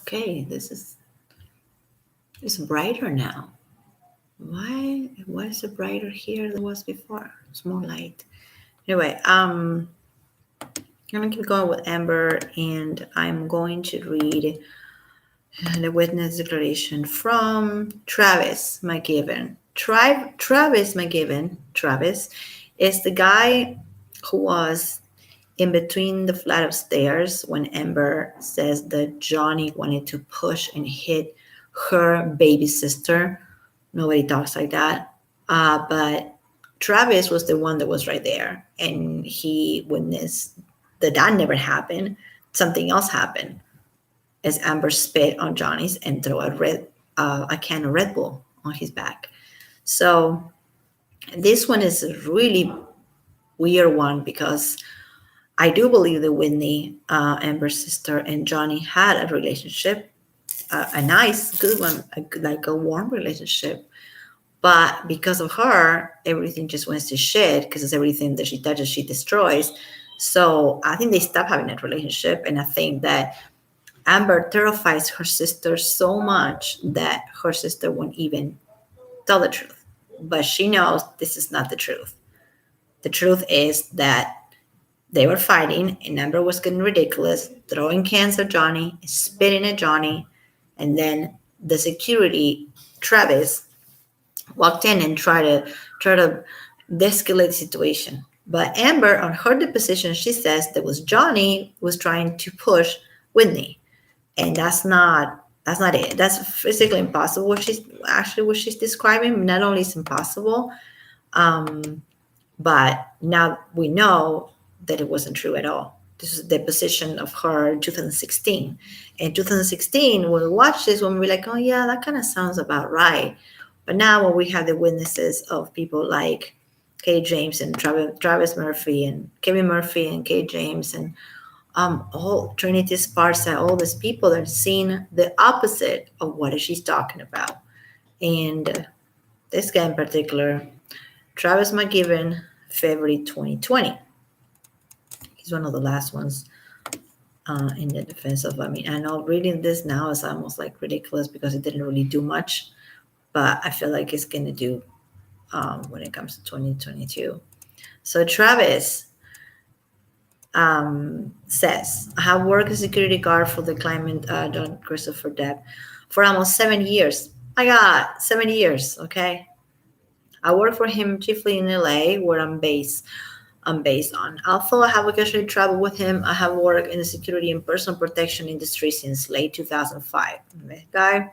Okay, it's brighter now. Why is it brighter here than it was before? It's more light. Anyway, I'm gonna keep going with Amber, and I'm going to read the witness declaration from Travis McGiven. Travis McGiven, Travis, is the guy who was in between the flight of stairs when Amber says that Johnny wanted to push and hit her baby sister. Nobody talks like that. But Travis was the one that was right there, and he witnessed that never happened. Something else happened as Amber spit on Johnny's and throw a can of Red Bull on his back. So this one is a really weird one because I do believe that Whitney, Amber's sister, and Johnny had a relationship, a nice, good one, like a warm relationship. But because of her, everything just went to shit because it's everything that she touches, she destroys. So I think they stopped having that relationship. And I think that Amber terrifies her sister so much that her sister won't even tell the truth. But she knows this is not the truth. The truth is that they were fighting, and Amber was getting ridiculous, throwing cans at Johnny, spitting at Johnny, and then the security, Travis, walked in and tried to de-escalate the situation. But Amber, on her deposition, she says that was Johnny was trying to push Whitney, and that's not it. That's physically impossible. What she's describing. Not only is impossible, um, but now we know that it wasn't true at all. This is the position of her in 2016. In 2016, when we watch this, when we're like, oh yeah, that kind of sounds about right. But now when we have the witnesses of people like Kay James and Travis Murphy and Kevin Murphy and Kay James and all Trinity Sparsa, all these people that are seeing the opposite of what she's talking about. And this guy in particular, Travis McGiven, February 2020. He's one of the last ones in the defense of. I mean, I know reading this now is almost like ridiculous because it didn't really do much, but I feel like it's going to do when it comes to 2022. So Travis says, I have worked as a security guard for the claimant John Christopher Depp for almost 7 years. My God, 7 years, okay? I work for him chiefly in LA, where I'm based on. Although I have occasionally traveled with him, I have worked in the security and personal protection industry since late 2005. This guy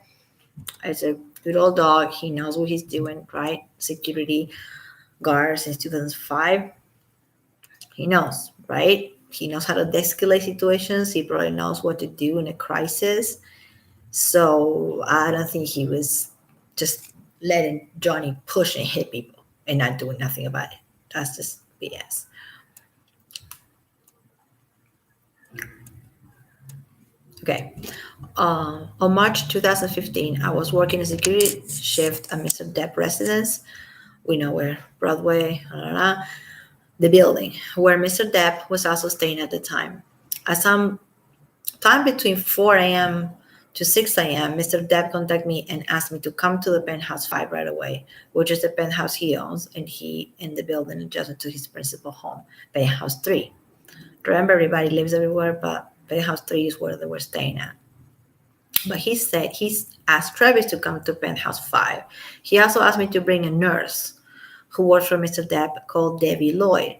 is a good old dog. He knows what he's doing, right? Security guard since 2005. He knows, right? He knows how to de-escalate situations. He probably knows what to do in a crisis. So I don't think he was just letting Johnny push and hit people and not doing nothing about it. That's just BS. Okay. On March 2015, I was working a security shift at Mr. Depp residence. We know where Broadway, the building where Mr. Depp was also staying at the time. At some time between 4 a.m. to 6 a.m., Mr. Depp contacted me and asked me to come to the penthouse 5 right away, which is the penthouse he owns, and he in the building adjacent to his principal home, penthouse 3. Remember, everybody lives everywhere, but penthouse 3 is where they were staying at. But he said he's asked Travis to come to penthouse 5. He also asked me to bring a nurse who works for Mr. Depp called Debbie Lloyd.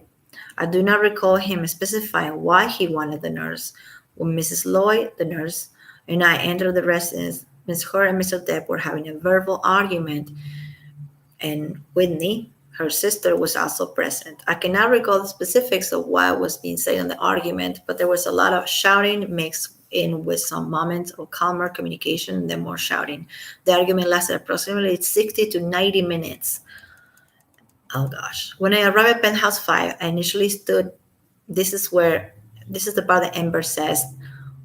I do not recall him specifying why he wanted the nurse. When Mrs. Lloyd, the nurse, and I entered the residence, Miss Her and Mr. Depp were having a verbal argument, and Whitney, her sister, was also present. I cannot recall the specifics of what was being said in the argument, but there was a lot of shouting mixed in with some moments of calmer communication and then more shouting. The argument lasted approximately 60 to 90 minutes. Oh gosh. When I arrived at penthouse 5, I initially stood. This is where, this is the part that Amber says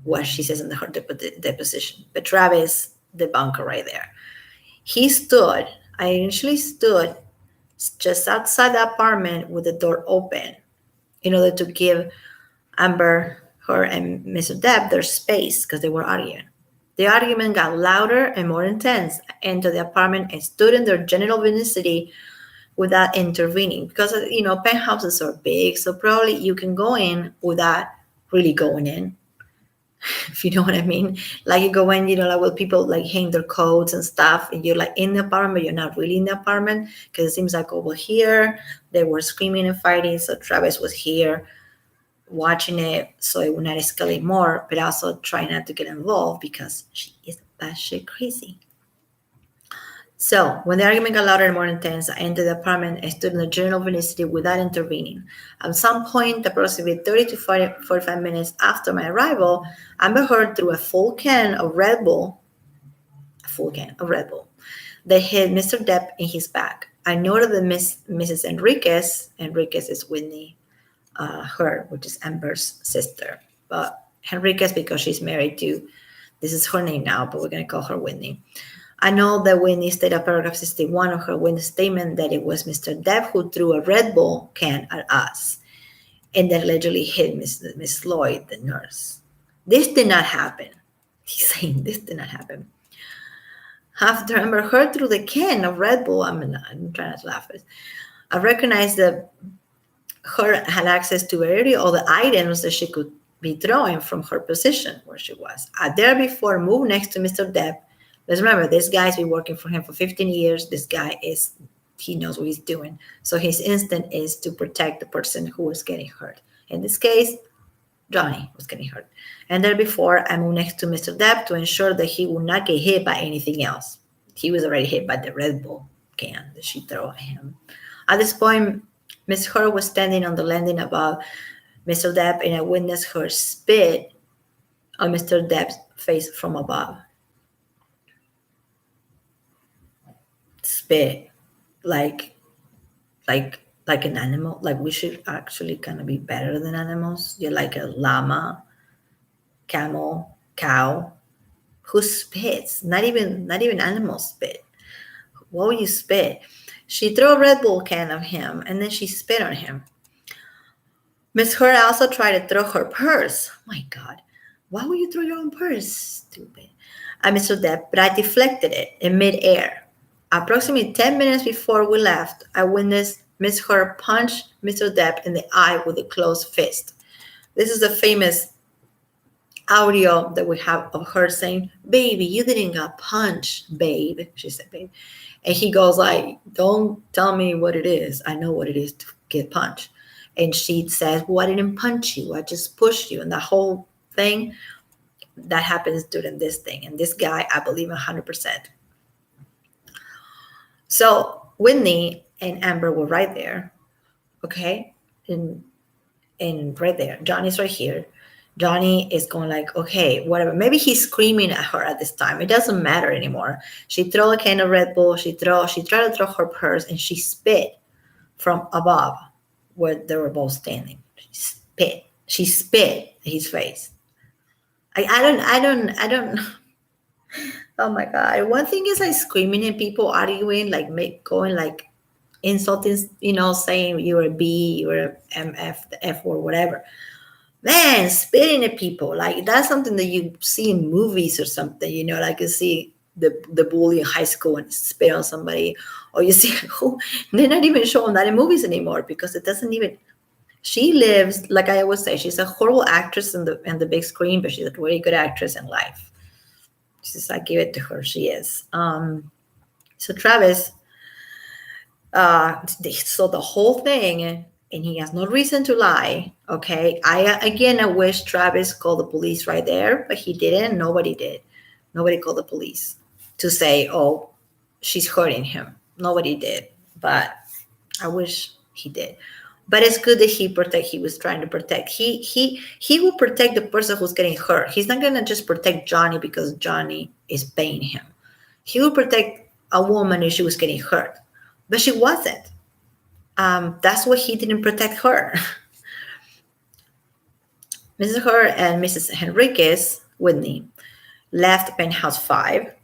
what she says in her deposition. But Travis, the bunker right there. I initially stood just outside the apartment with the door open in order to give Amber, her, and Mr. Depp their space because they were arguing. The argument got louder and more intense. I entered the apartment and stood in their general vicinity without intervening because penthouses are big, so probably you can go in without really going in, if you know what I mean. Like you go in, like where people like hang their coats and stuff, and you're like in the apartment, but you're not really in the apartment because it seems like over here they were screaming and fighting. So Travis was here watching it so it would not escalate more, but also trying not to get involved because she is batshit crazy. So, when the argument got louder and more intense, I entered the apartment and stood in the general vicinity without intervening. At some point, approximately 30 to 45 minutes after my arrival, Amber Heard threw a full can of Red Bull, that hit Mr. Depp in his back. I noted that Mrs. Enriquez is Whitney Heard, which is Amber's sister. But Enriquez, because she's married to, this is her name now, but we're going to call her Whitney. I know that Whitney stated at paragraph 61 of her witness statement that it was Mr. Depp who threw a Red Bull can at us and that allegedly hit Miss Lloyd, the nurse. This did not happen. He's saying this did not happen. After Amber Heard threw the can of Red Bull, I'm trying not to laugh. I recognized that Heard had access to very all the items that she could be throwing from her position where she was. I there before moved next to Mr. Depp. Let's remember, this guy's been working for him for 15 years. This guy he knows what he's doing. So his instinct is to protect the person who was getting hurt. In this case, Johnny was getting hurt. And there before, I moved next to Mr. Depp to ensure that he would not get hit by anything else. He was already hit by the Red Bull can that she threw at him. At this point, Miss Heard was standing on the landing above Mr. Depp, and I witnessed her spit on Mr. Depp's face from above. Spit like an animal. Like we should actually kind of be better than animals. You're like a llama, camel, cow. Who spits? Not even animals spit. What would you spit? She threw a Red Bull can at him and then she spit on him. Miss Heard also tried to throw her purse. Oh my God. Why would you throw your own purse? Stupid. At Mr. Depp, but I deflected it in midair. Approximately 10 minutes before we left, I witnessed Miss Heard punch Mr. Depp in the eye with a closed fist. This is a famous audio that we have of her saying, "Baby, you didn't get punched, babe." She said, "babe." And he goes like, "Don't tell me what it is. I know what it is to get punched." And she says, "Well, I didn't punch you. I just pushed you." And the whole thing that happens during this thing. And this guy, I believe 100%. So Whitney and Amber were right there, okay? And right there. Johnny's right here. Johnny is going like, okay, whatever. Maybe he's screaming at her at this time. It doesn't matter anymore. She threw a can of Red Bull. She tried to throw her purse, and she spit from above where they were both standing. She spit at his face. I don't. Oh my God. One thing is like screaming at people, arguing, like going like insulting, saying you're a B, you're an MF, the F word, whatever. Man, spitting at people, like that's something that you see in movies or something, like you see the bully in high school and spit on somebody, or you see they're not even showing that in movies anymore because it doesn't even. She lives, like I always say, she's a horrible actress in the big screen, but she's a really good actress in life. I give it to her. She is. So Travis so the whole thing, and he has no reason to lie. Okay. I wish Travis called the police right there, but he didn't. Nobody did. Nobody called the police to say, oh, she's hurting him. Nobody did. But I wish he did. But it's good that he was trying to protect. He will protect the person who's getting hurt. He's not going to just protect Johnny because Johnny is paying him. He will protect a woman if she was getting hurt. But she wasn't. That's why he didn't protect her. Mrs. Heard and Mrs. Henriquez, Whitney, left penthouse 5.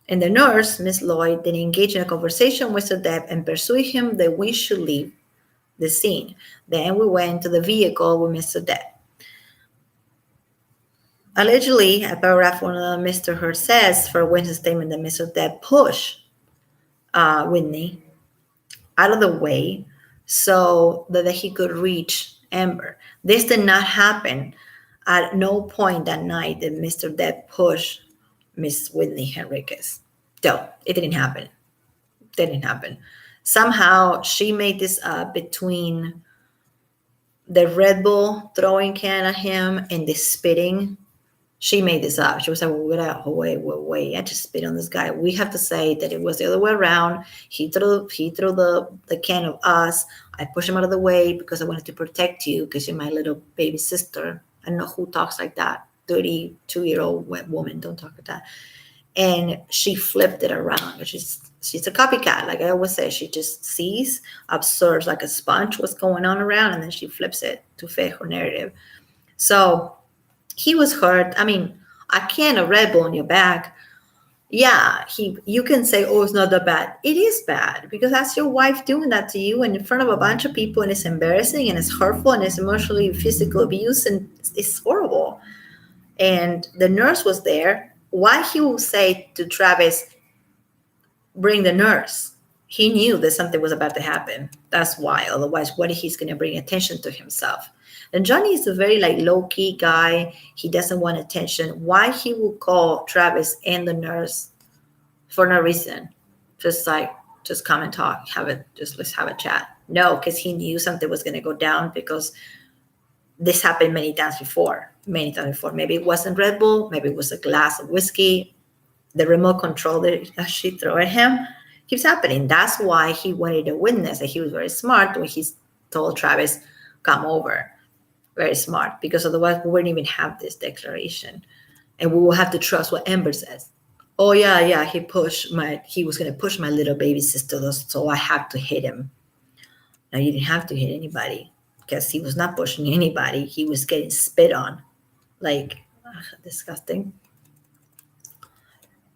And the nurse, Miss Lloyd, then engaged in a conversation with Mr. Depp and pursued him that we should leave the scene. Then we went to the vehicle with Mr. Depp. Allegedly, a paragraph on Mr. Heard says for Wednesday's statement that Mr. Depp pushed Whitney out of the way so that he could reach Amber. This did not happen. At no point that night did Mr. Depp push Miss Whitney Henriquez. No, it didn't happen. Didn't happen. Somehow she made this up between the Red Bull throwing can at him and the spitting. She made this up. She was like, well, wait, I just spit on this guy. We have to say that it was the other way around. He threw the can of us. I pushed him out of the way because I wanted to protect you because you're my little baby sister. I don't know who talks like that. 32-year-old woman don't talk like that. And she flipped it around. She's a copycat. Like I always say, she just sees, observes like a sponge what's going on around, and then she flips it to fit her narrative. So he was hurt. I mean, I can't a Red Bull on your back. Yeah, you can say, oh, it's not that bad. It is bad because that's your wife doing that to you and in front of a bunch of people, and it's embarrassing and it's hurtful and it's emotionally physical abuse and it's horrible. And the nurse was there. Why he will say to Travis, bring the nurse? He knew that something was about to happen. That's why. Otherwise, what he's going to bring attention to himself? And Johnny is a very low-key guy. He doesn't want attention. Why he will call Travis and the nurse for no reason? Just come and talk. Let's have a chat. No, because he knew something was going to go down because this happened many times before. Maybe it wasn't Red Bull. Maybe it was a glass of whiskey. The remote control that she threw at him keeps happening. That's why he wanted a witness. And he was very smart when he told Travis, come over. Very smart, because otherwise we wouldn't even have this declaration. And we will have to trust what Amber says. Oh, yeah, he was going to push my little baby sister, so I have to hit him. Now, you didn't have to hit anybody because he was not pushing anybody. He was getting spit on. Disgusting.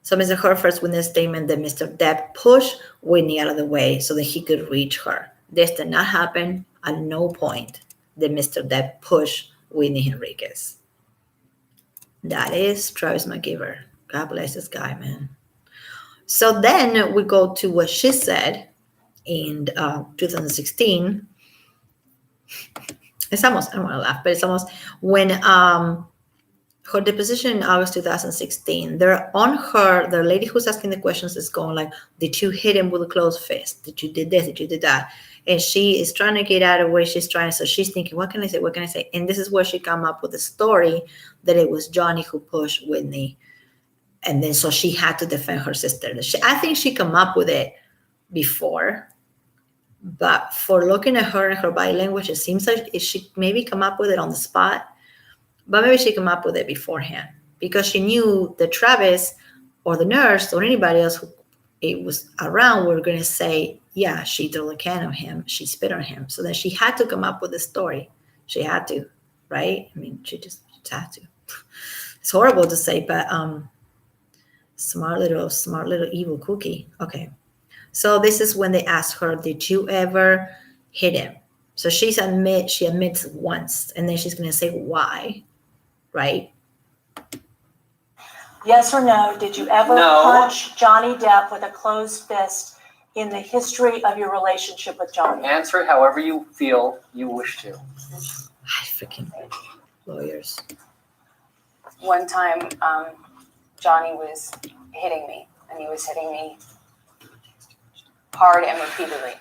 So Mr. Herford's witness statement that Mr. Depp pushed Whitney out of the way so that he could reach her. This did not happen. At no point did Mr. Depp push Whitney Henriquez. That is Travis McGiver. God bless this guy, man. So then we go to what she said in 2016. It's almost, I don't want to laugh, but it's almost when her deposition in August 2016, the lady who's asking the questions is going like, did you hit him with a closed fist? Did you did this? Did you did that? And she is trying to get out of where she's trying. So she's thinking, what can I say? What can I say? And this is where she come up with the story that it was Johnny who pushed Whitney. And then so she had to defend her sister. I think she come up with it before. But for looking at her and her body language, it seems like she maybe come up with it on the spot. But maybe she came up with it beforehand because she knew that Travis or the nurse or anybody else who it was around were going to say, yeah, she threw a can on him. She spit on him. So then she had to come up with a story. She had to, right? I mean, she just had to. It's horrible to say, but smart little evil cookie. Okay. So this is when they asked her, did you ever hit him? So she admits once, and then she's going to say why. Right? Yes or no, did you ever punch Johnny Depp with a closed fist in the history of your relationship with Johnny? Answer it however you feel you wish to. I freaking lawyers. One time, Johnny was hitting me, and he was hitting me hard and repeatedly,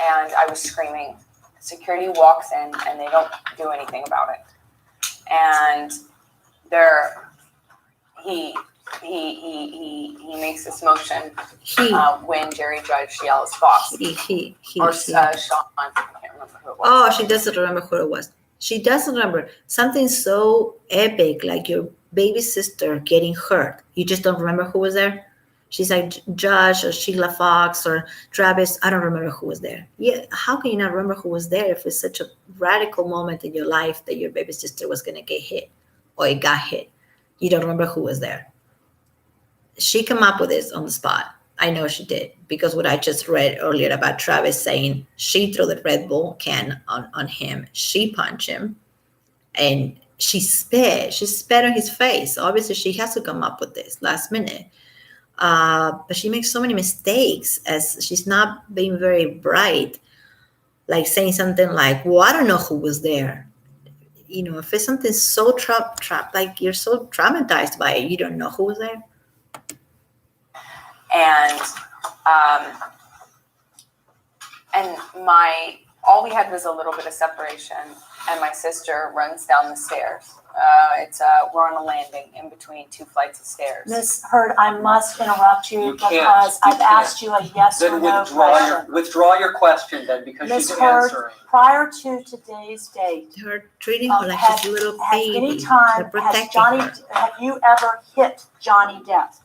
and I was screaming. Security walks in, and they don't do anything about it. And he makes this motion when Jerry Judge yells "boss" Sean. I can't remember who it was. Oh, she doesn't remember who it was. She doesn't remember something so epic like your baby sister getting hurt. You just don't remember who was there. She's like Judge or Sheila Fox or Travis. I don't remember who was there. Yeah, how can you not remember who was there if it's such a radical moment in your life that your baby sister was going to get hit or it got hit? You don't remember who was there. She came up with this on the spot. I know she did because what I just read earlier about Travis saying she threw the Red Bull can on him. She punched him and she spit on his face. Obviously, she has to come up with this last minute. But she makes so many mistakes as she's not being very bright, like saying something like, well, I don't know who was there. If it's something so trapped, like you're so traumatized by it, you don't know who was there. And all we had was a little bit of separation, and my sister runs down the stairs. We're on a landing in between 2 flights of stairs. Ms. Heard, I must interrupt you You can't. because I've can't. asked you a yes or Then no question. withdraw your question then, because Ms. she's Heard, answering. prior to today's date, They're treating her like she's a little has baby. any time They're protecting her. have you ever hit Johnny Depp?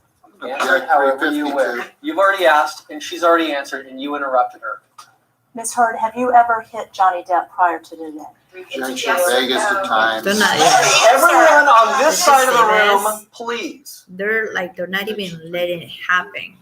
Answer however you wish. You've already asked, and she's already answered, and you interrupted her. Ms. Heard, have you ever hit Johnny Depp prior to today? Vegas at times. They're not. Everyone on this side of the Say room, please. They're not even letting it happen.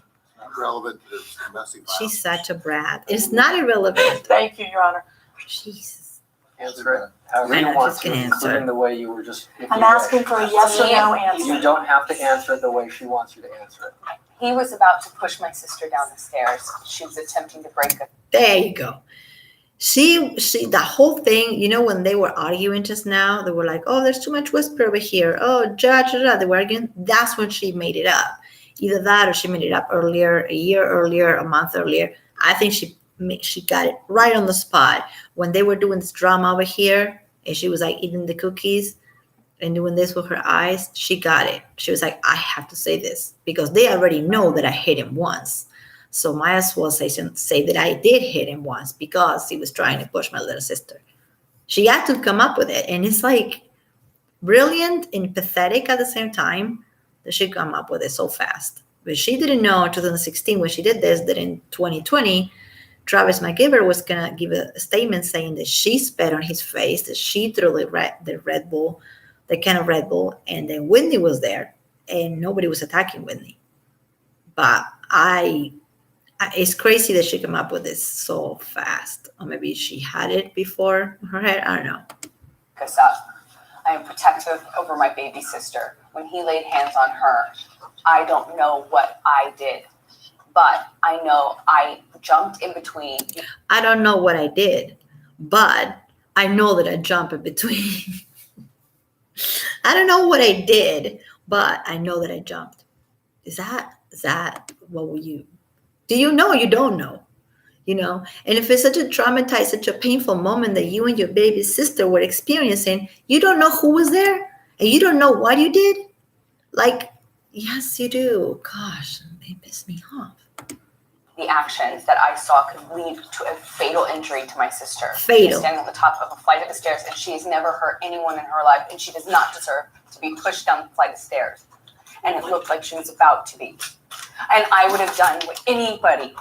Relevant is domestic violence. She's such a brat. It's not irrelevant. Thank you, Your Honor. Jesus. Answer it however I you know, want she's to, gonna answer. including the way you were just. if I'm you asking wish. for a yes or no answer. You don't have to answer it the way she wants you to answer it. He was about to push my sister down the stairs. She was attempting to break it. There you go. She, the whole thing, when they were arguing just now, they were like, oh, there's too much whisper over here. Oh, judge, they were arguing. That's when she made it up. Either that or she made it up earlier, a year earlier, a month earlier. I think she got it right on the spot. When they were doing this drama over here, and she was like eating the cookies and doing this with her eyes, she got it. She was like, I have to say this because they already know that I hit him once. So might as well say that I did hit him once because he was trying to push my little sister. She had to come up with it. And it's like brilliant and pathetic at the same time that she come up with it so fast. But she didn't know in 2016 when she did this, that in 2020, Travis McGiver was going to give a statement saying that she spat on his face, that she threw the Red Bull, the can of Red Bull, and then Whitney was there and nobody was attacking Whitney. But it's crazy that she came up with this so fast. Or maybe she had it before in her head. I don't know. Us up. I am protective over my baby sister. When he laid hands on her, I don't know what I did, but I know I jumped in between. I don't know what I did, but I know that I jumped in between. I don't know what I did, but I know that I jumped. Is that what will you? Do you know? You don't know, And if it's such a traumatized, such a painful moment that you and your baby sister were experiencing, you don't know who was there and you don't know what you did. Like, yes, you do. Gosh, it pissed me off. The actions that I saw could lead to a fatal injury to my sister. Fatal. She's standing on the top of a flight of the stairs, and she has never hurt anyone in her life, and she does not deserve to be pushed down the flight of stairs. And it looked like she was about to be. And I would have done what anybody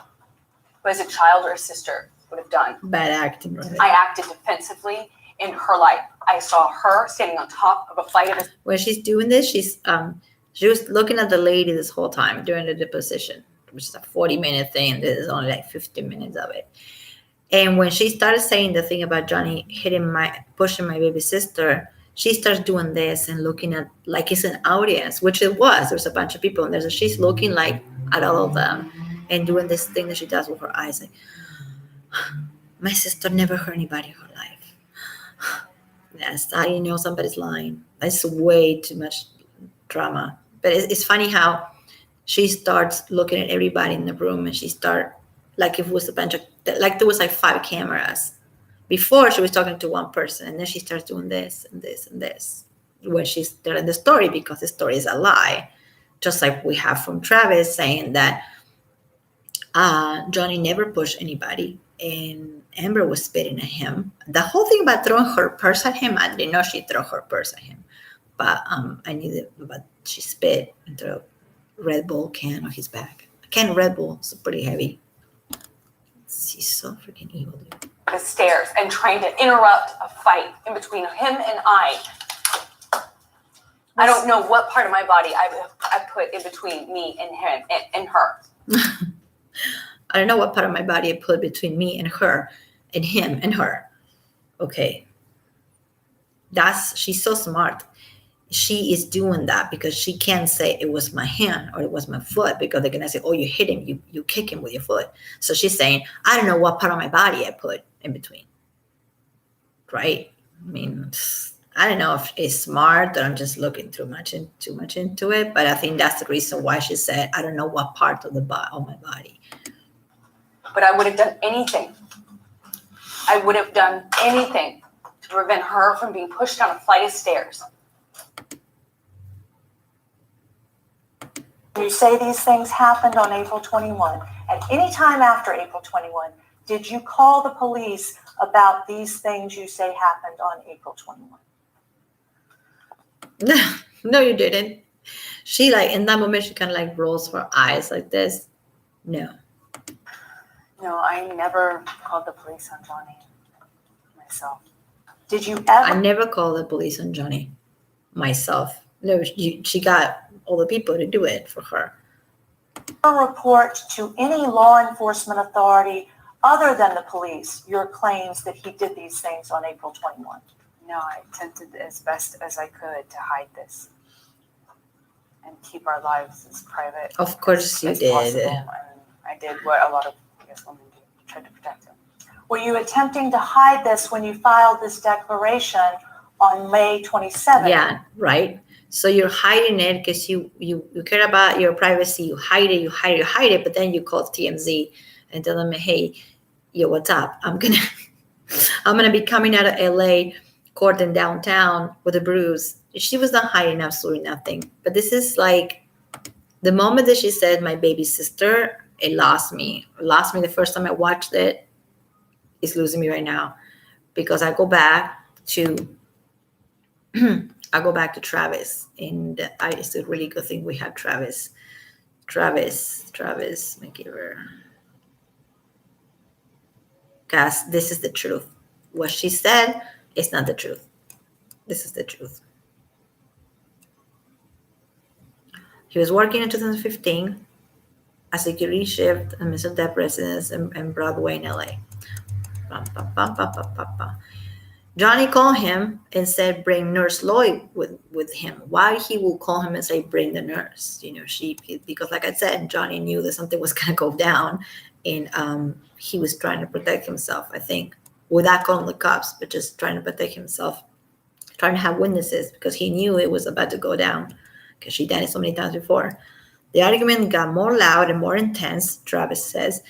who has a child or a sister would have done. Bad acting, right? I acted defensively in her life. I saw her standing on top of a flight of a When she's doing this, she was looking at the lady this whole time during the deposition, which is a 40-minute thing. There's only like 15 minutes of it. And when she started saying the thing about Johnny pushing my baby sister, she starts doing this and looking at like it's an audience, which it was. There's a bunch of people, and she's looking like at all of them and doing this thing that she does with her eyes, like, my sister never hurt anybody in her life. That's how you know somebody's lying. That's way too much drama. But it's funny how she starts looking at everybody in the room, and she start like if it was a bunch of like there was like 5 cameras. Before she was talking to one person, and then she starts doing this and this and this when she's telling the story, because the story is a lie. Just like we have from Travis saying that Johnny never pushed anybody and Amber was spitting at him. The whole thing about throwing her purse at him, I didn't know she threw her purse at him. But I knew that, but she spit and threw a Red Bull can on his back. A can of Red Bull is pretty heavy. She's so freaking evil, dude. the stairs and trying to interrupt a fight in between him and I. I don't know what part of my body I put in between me and him and her. I don't know what part of my body I put between me and her and him and her. Okay. she's so smart. She is doing that because she can't say it was my hand or it was my foot, because they're gonna say, oh, you hit him, you kick him with your foot. So she's saying, I don't know what part of my body I put in between. Right? I mean, I don't know if it's smart or I'm just looking too much into it, but I think that's the reason why she said, I don't know what part of my body. But I would have done anything. I would have done anything to prevent her from being pushed down a flight of stairs. You say these things happened on April 21. At any time after April 21, did you call the police about these things you say happened on April 21? No, you didn't. She in that moment, she kind of rolls her eyes like this. No. No, I never called the police on Johnny myself. Did you I ever? never called the police on Johnny myself. No, she got all the people to do it for her. Report to any law enforcement authority other than the police your claims that he did these things on April 21? No, I attempted as best as I could to hide this and keep our lives as private. Of course you as did. possible. And I did what a lot of, I guess, women do, tried to protect him. Were you attempting to hide this when you filed this declaration on May 27th? Yeah, right. So you're hiding it because you care about your privacy. You hide it, but then you call TMZ and tell them, hey, yo, what's up? I'm gonna be coming out of LA, court in downtown with a bruise. She was not hiding absolutely nothing. But this is the moment that she said my baby sister, it lost me. It lost me the first time I watched it. It's losing me right now because I go back to Travis, and it's a really good thing we have Travis McGiver. Because this is the truth. What she said is not the truth. This is the truth. He was working in 2015 as a security shift at Mr. Depp residence in Broadway in LA. Johnny called him and said, bring Nurse Lloyd with him. Why he will call him and say, bring the nurse? Because like I said, Johnny knew that something was going to go down, and he was trying to protect himself, I think, without calling the cops, but just trying to protect himself, trying to have witnesses because he knew it was about to go down because she done it so many times before. The argument got more loud and more intense, Travis says.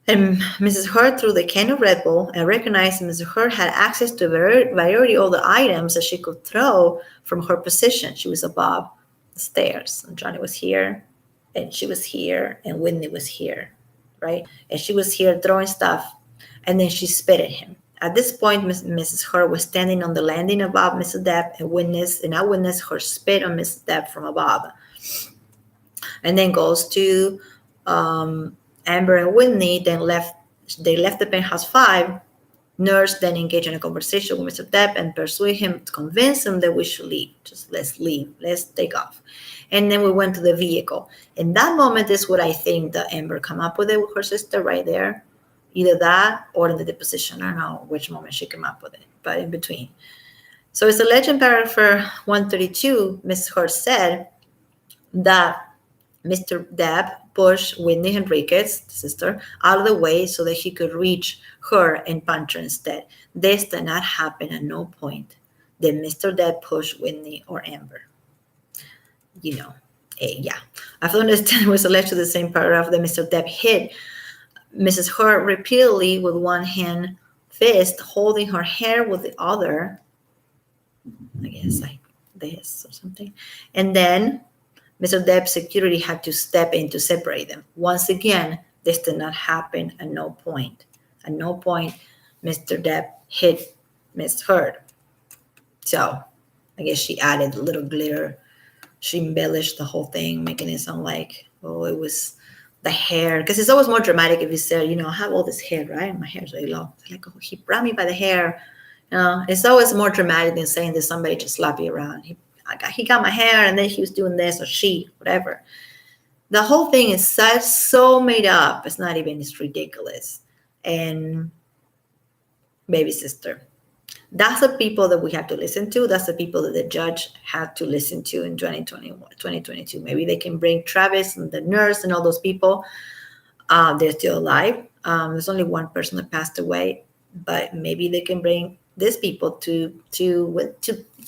And Mrs. Heard threw the can of Red Bull and recognized Mrs. Heard had access to variety all the items that she could throw from her position. She was above the stairs. And Johnny was here, and she was here, and Whitney was here, right? And she was here throwing stuff, and then she spit at him. At this point, Mrs. Heard was standing on the landing above Mr. Depp and I witnessed her spit on Mr. Depp from above. And then goes to Amber and Whitney, they left the penthouse 5. Nurse then engaged in a conversation with Mr. Depp and persuaded him to convince him that we should leave. Just let's leave. Let's take off. And then we went to the vehicle. In that moment is what I think that Amber come up with it with her sister right there. Either that or in the deposition. I don't know which moment she came up with it, but in between. So it's alleged in paragraph 132, Ms. Heard said that Mr. Depp pushed Whitney Henriquez, the sister, out of the way so that he could reach her and punch her instead. This did not happen at no point. Did Mr. Depp push Whitney or Amber? Yeah. I don't understand it was alleged to the same paragraph that Mr. Depp hit Mrs. Heard repeatedly with one hand fist, holding her hair with the other. I guess like this or something. And then Mr. Depp's security had to step in to separate them. Once again, this did not happen at no point. At no point, Mr. Depp hit Ms. Heard. So I guess she added a little glitter. She embellished the whole thing, making it sound like, oh, it was the hair. Because it's always more dramatic if you say, I have all this hair, right? My hair's really long. It's like, oh, he grabbed me by the hair. It's always more dramatic than saying that somebody just slapped you around. He got my hair and then he was doing this, or she, whatever. The whole thing is so made up. It's not even, it's ridiculous. And baby sister. That's the people that we have to listen to. That's the people that the judge had to listen to in 2021, 2022. Maybe they can bring Travis and the nurse and all those people. They're still alive. There's only one person that passed away, but maybe they can bring these people to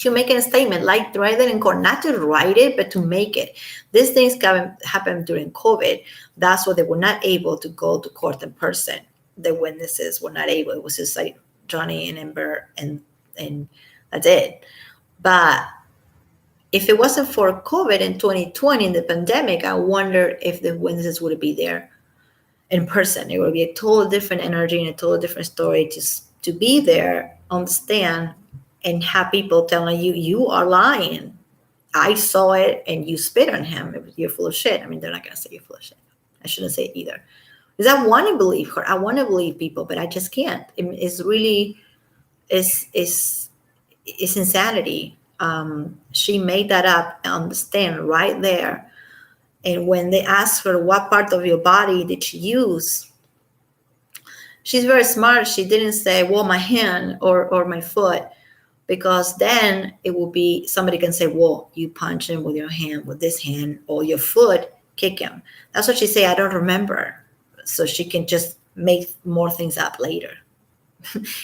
make a statement, like write it in court, not to write it, but to make it. These things happened during COVID. That's why they were not able to go to court in person. The witnesses were not able. It was just like Johnny and Amber, and that's it. But if it wasn't for COVID in 2020, in the pandemic, I wonder if the witnesses would be there in person. It would be a total different energy and a total different story to be there on the stand and have people telling you are lying. I saw it and you spit on him. You're full of shit. I mean, they're not going to say you're full of shit. I shouldn't say it either. Because I want to believe her. I want to believe people, but I just can't. It's really, it's insanity. She made that up on the stand right there. And when they asked her what part of your body did she use, she's very smart. She didn't say, well, my hand or my foot, because then it will be, somebody can say, well, you punch him with your hand, with this hand, or your foot, kick him. That's what she said. I don't remember. So she can just make more things up later.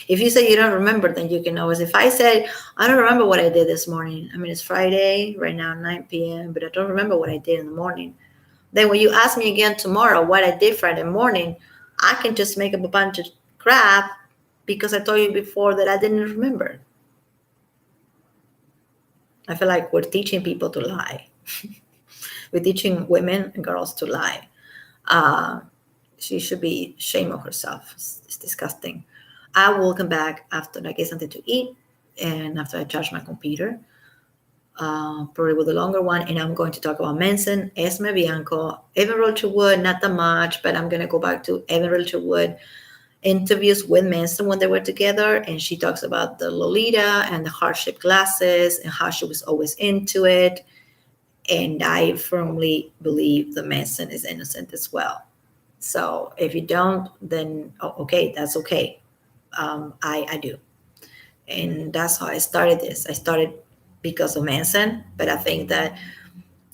If you say you don't remember, then you can always, if I say, I don't remember what I did this morning. I mean, it's Friday right now, 9 p.m., but I don't remember what I did in the morning. Then when you ask me again tomorrow what I did Friday morning, I can just make up a bunch of crap because I told you before that I didn't remember. I feel like we're teaching people to lie. We're teaching women and girls to lie. She should be ashamed of herself. It's disgusting. I will come back after I get something to eat and after I charge my computer, probably with a longer one. And I'm going to talk about Manson, Esme Bianco, Evan Rachel Wood, not that much, but I'm going to go back to Evan Rachel Wood interviews with Manson when they were together. And she talks about the Lolita and the heart-shaped glasses and how she was always into it. And I firmly believe that Manson is innocent as well. So if you don't, then okay, that's okay. I do. And that's how I started this. I started because of Manson, but I think that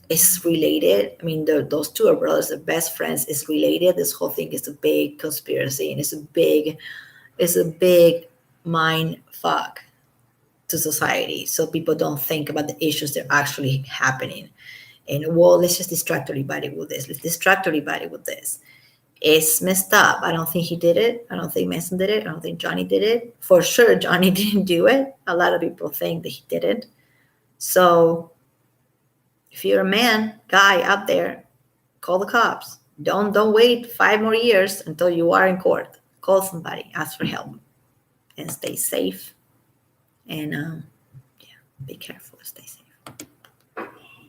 it's related. I mean, those two are brothers, they're best friends. It's related. This whole thing is a big conspiracy, and it's a big mind fuck to society. So people don't think about the issues that are actually happening. And well, let's just distract everybody with this. Let's distract everybody with this. It's messed up. I don't think he did it. I don't think Manson did it. I don't think Johnny did it. For sure, Johnny didn't do it. A lot of people think that he didn't. So if you're a man, guy out there, call the cops. Don't wait 5 more years until you are in court. Call somebody, ask for help, and stay safe. And be careful. Stay safe.